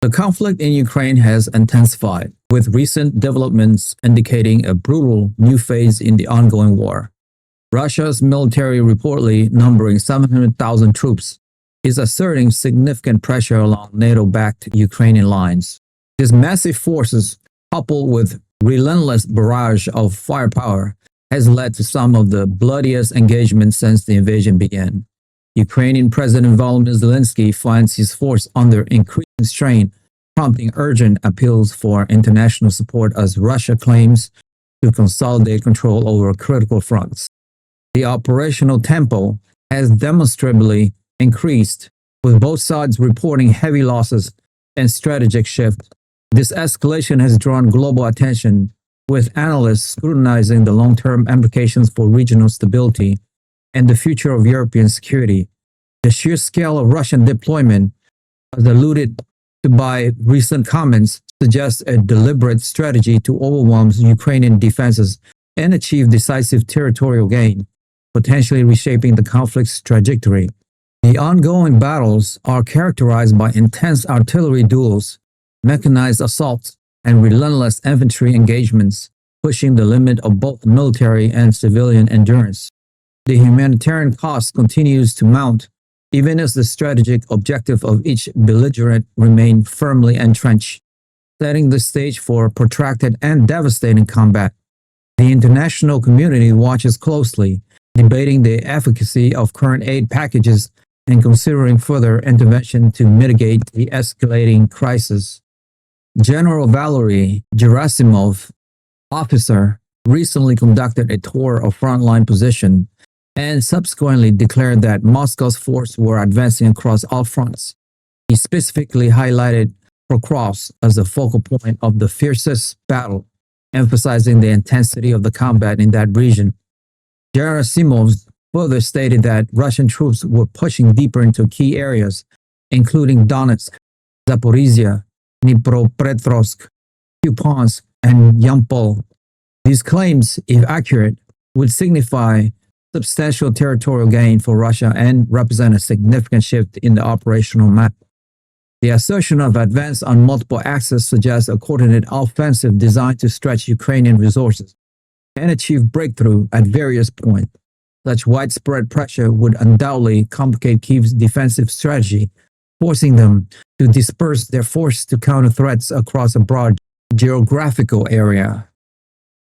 The conflict in Ukraine has intensified, with recent developments indicating a brutal new phase in the ongoing war. Russia's military, reportedly numbering 700,000 troops, is asserting significant pressure along NATO-backed Ukrainian lines. These massive forces, coupled with relentless barrage of firepower, has led to some of the bloodiest engagements since the invasion began. Ukrainian President Volodymyr Zelensky finds his force under increasing strain, prompting urgent appeals for international support as Russia claims to consolidate control over critical fronts. The operational tempo has demonstrably increased, with both sides reporting heavy losses and strategic shifts. This escalation has drawn global attention, with analysts scrutinizing the long-term implications for regional stability and the future of European security. The sheer scale of Russian deployment, as alluded to by recent comments, suggests a deliberate strategy to overwhelm Ukrainian defenses and achieve decisive territorial gain, potentially reshaping the conflict's trajectory. The ongoing battles are characterized by intense artillery duels, mechanized assaults, and relentless infantry engagements, pushing the limit of both military and civilian endurance. The humanitarian cost continues to mount, even as the strategic objective of each belligerent remain firmly entrenched, setting the stage for protracted and devastating combat. The international community watches closely, debating the efficacy of current aid packages and considering further intervention to mitigate the escalating crisis. General Valery, Gerasimov, officer, recently conducted a tour of frontline position and subsequently declared that Moscow's forces were advancing across all fronts. He specifically highlighted Pokrovsk as the focal point of the Fiercest battle, emphasizing the intensity of the combat in that region. Gerasimov further stated that Russian troops were pushing deeper into key areas, including Donetsk, Zaporizhzhia, Dnipropetrovsk, Kupiansk, and Yampil. These claims, if accurate, would signify substantial territorial gain for Russia and represent a significant shift in the operational map. The assertion of advance on multiple axes suggests a coordinated offensive designed to stretch Ukrainian resources and achieve breakthrough at various points. Such widespread pressure would undoubtedly complicate Kyiv's defensive strategy, forcing them to disperse their force to counter threats across a broad geographical area.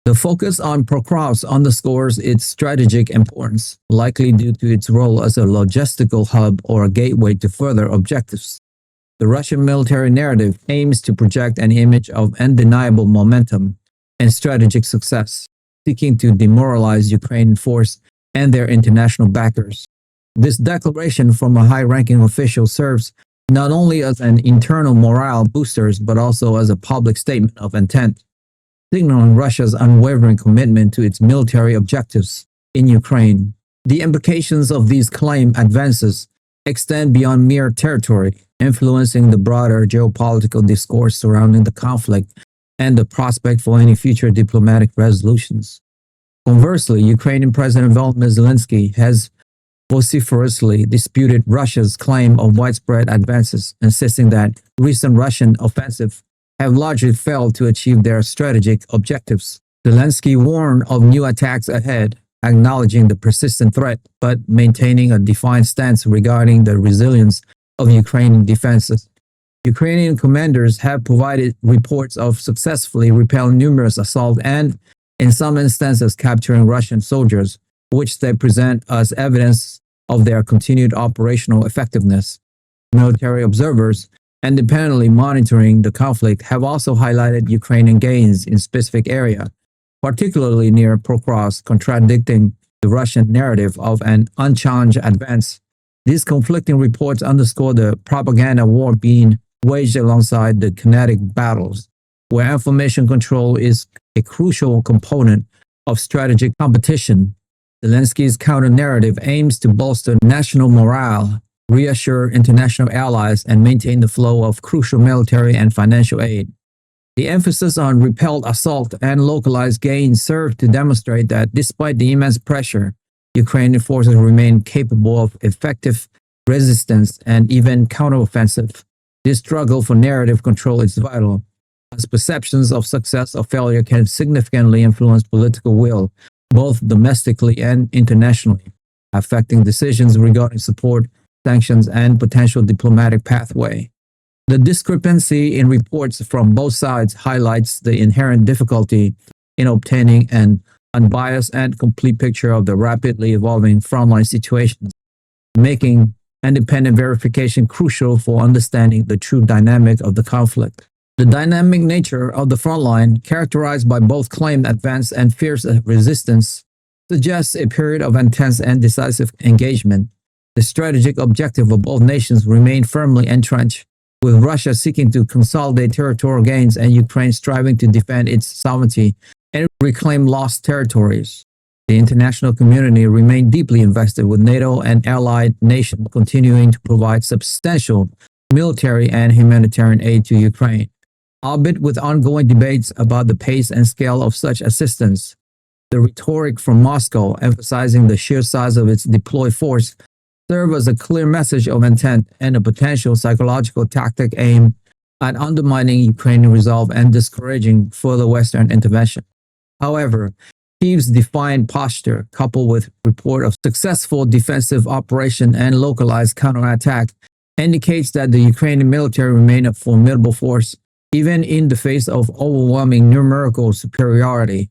The focus on Pokrovsk underscores its strategic importance, likely due to its role as a logistical hub or a gateway to further objectives. The Russian military narrative aims to project an image of undeniable momentum and strategic success, seeking to demoralize Ukrainian force and their international backers. This declaration from a high-ranking official serves not only as an internal morale booster but also as a public statement of intent, signaling Russia's unwavering commitment to its military objectives in Ukraine. The implications of these claimed advances extend beyond mere territory, influencing the broader geopolitical discourse surrounding the conflict and the prospect for any future diplomatic resolutions. Conversely, Ukrainian President Volodymyr Zelensky has vociferously disputed Russia's claim of widespread advances, insisting that recent Russian offensive have largely failed to achieve their strategic objectives. Zelensky warned of new attacks ahead, acknowledging the persistent threat but maintaining a defiant stance regarding the resilience of Ukrainian defenses. Ukrainian commanders have provided reports of successfully repelling numerous assaults and, in some instances, capturing Russian soldiers, which they present as evidence of their continued operational effectiveness. Military observers, independently monitoring the conflict, have also highlighted Ukrainian gains in specific areas, particularly near Pokrovsk, contradicting the Russian narrative of an unchallenged advance. These conflicting reports underscore the propaganda war being waged alongside the kinetic battles, where information control is a crucial component of strategic competition. Zelensky's counter-narrative aims to bolster national morale, reassure international allies, and maintain the flow of crucial military and financial aid. The emphasis on repelled assault and localized gains serve to demonstrate that despite the immense pressure, Ukrainian forces remain capable of effective resistance and even counteroffensive. This struggle for narrative control is vital, as perceptions of success or failure can significantly influence political will, both domestically and internationally, affecting decisions regarding support, sanctions, and potential diplomatic pathway. The discrepancy in reports from both sides highlights the inherent difficulty in obtaining an unbiased and complete picture of the rapidly evolving frontline situation, making independent verification crucial for understanding the true dynamic of the conflict. The dynamic nature of the frontline, characterized by both claimed advance and fierce resistance, suggests a period of intense and decisive engagement. The strategic objective of both nations remain firmly entrenched, with Russia seeking to consolidate territorial gains and Ukraine striving to defend its sovereignty and reclaim lost territories. The international community remained deeply invested, with NATO and allied nations continuing to provide substantial military and humanitarian aid to Ukraine. Albeit with ongoing debates about the pace and scale of such assistance, the rhetoric from Moscow emphasizing the sheer size of its deployed force serve as a clear message of intent and a potential psychological tactic aimed at undermining Ukrainian resolve and discouraging further Western intervention. However, Kyiv's defiant posture, coupled with report of successful defensive operation and localized counterattack, indicates that the Ukrainian military remain a formidable force, even in the face of overwhelming numerical superiority.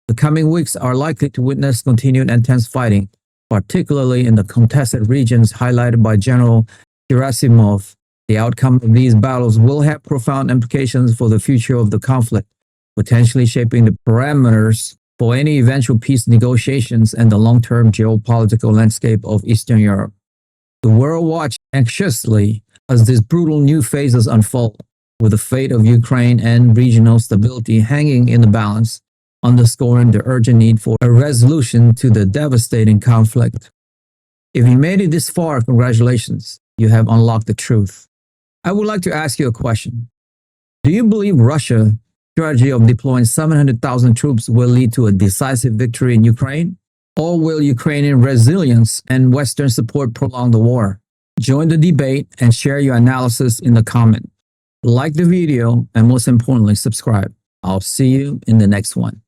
The coming weeks are likely to witness continued intense fighting, particularly in the contested regions highlighted by General Gerasimov. The outcome of these battles will have profound implications for the future of the conflict, potentially shaping the parameters for any eventual peace negotiations and the long-term geopolitical landscape of Eastern Europe. The world watched anxiously as these brutal new phases unfold, with the fate of Ukraine and regional stability hanging in the balance, underscoring the urgent need for a resolution to the devastating conflict. If you made it this far, congratulations, you have unlocked the truth. I would like to ask you a question. Do you believe Russia's strategy of deploying 700,000 troops will lead to a decisive victory in Ukraine? Or will Ukrainian resilience and Western support prolong the war? Join the debate and share your analysis in the comment. Like the video and most importantly, subscribe. I'll see you in the next one.